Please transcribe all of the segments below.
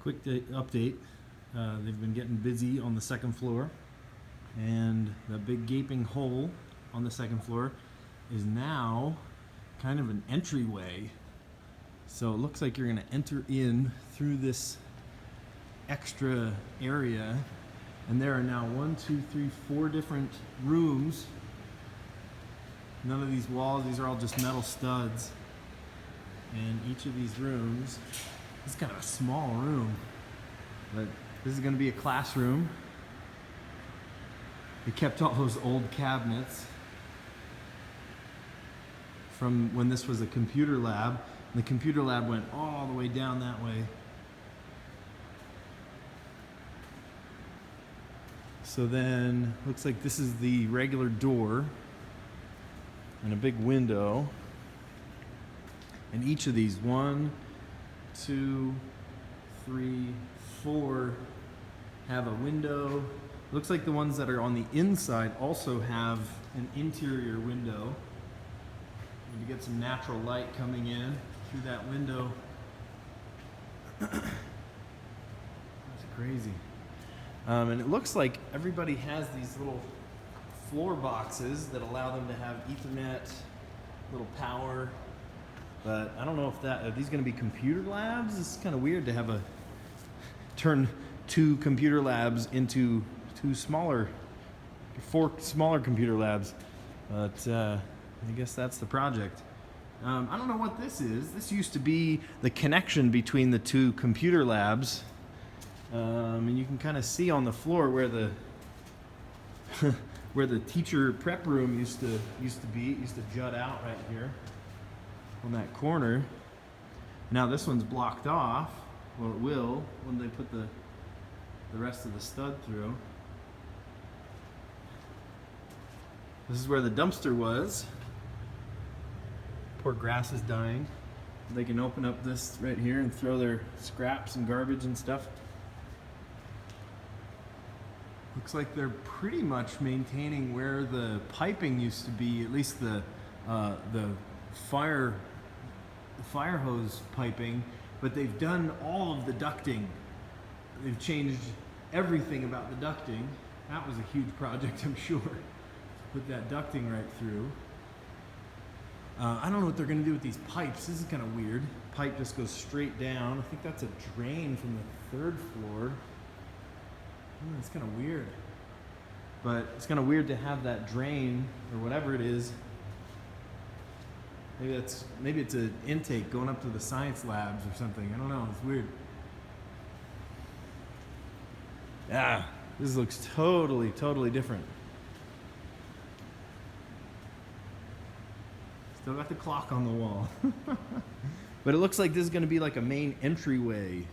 Quick update. They've been getting busy on the second floor, and that big gaping hole on the second floor is now kind of an entryway. So it looks like you're going to enter in through this extra area, and there are now 4 different rooms. None of these walls, these are all just metal studs. And each of these rooms, this is kind of a small room, but this is going to be a classroom. They kept all those old cabinets from when this was a computer lab. And the computer lab went all the way down that way. So then, looks like this is the regular door and a big window. And each of these, 1, 2, 3, 4, have a window. Looks like the ones that are on the inside also have an interior window. You get some natural light coming in through that window. That's crazy. And it looks like everybody has these little floor boxes that allow them to have Ethernet, little power. But I don't know if are these going to be computer labs? It's kind of weird to have turn 2 computer labs into 4 smaller computer labs. But I guess that's the project. I don't know what this is. This used to be the connection between the 2 computer labs. And you can kind of see on the floor where the where the teacher prep room used to be. It used to jut out right here on that corner. Now this one's blocked off. Well, it will when they put the rest of the stud through. This is where the dumpster was. Poor grass is dying. They can open up this right here and throw their scraps and garbage and stuff. Looks like they're pretty much maintaining where the piping used to be, at least the fire hose piping, but they've done all of the ducting. They've changed everything about the ducting. That was a huge project, I'm sure. Put that ducting right through. I don't know what they're going to do with these pipes. This is kind of weird. Pipe just goes straight down. I think that's a drain from the 3rd floor. It's kind of weird. But it's kind of weird to have that drain, or whatever it is. Maybe it's an intake going up to the science labs or something. I don't know. It's weird. Yeah, this looks totally different. Still got the clock on the wall. But it looks like this is going to be like a main entryway.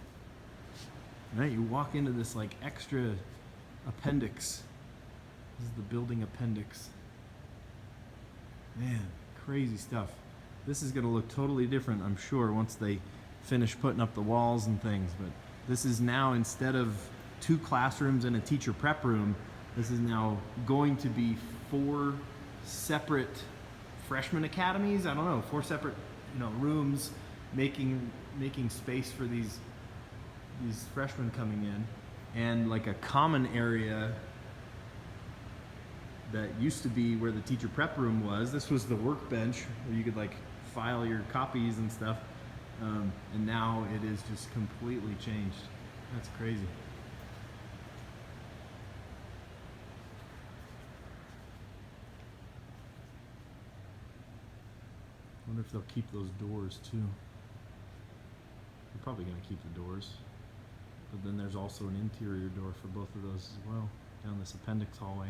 Right, you walk into this like extra appendix. This is the building appendix. Man, crazy stuff. This is going to look totally different, I'm sure, once they finish putting up the walls and things. But this is now, instead of 2 classrooms and a teacher prep room, this is now going to be 4 separate freshman academies. I don't know, 4 separate, rooms, making space for these freshmen coming in, and like a common area that used to be where the teacher prep room was. This was the workbench where you could like file your copies and stuff, and now it is just completely changed. That's crazy. I wonder if they'll keep those doors too. They're probably going to keep the doors. But then there's also an interior door for both of those as well, down this appendix hallway.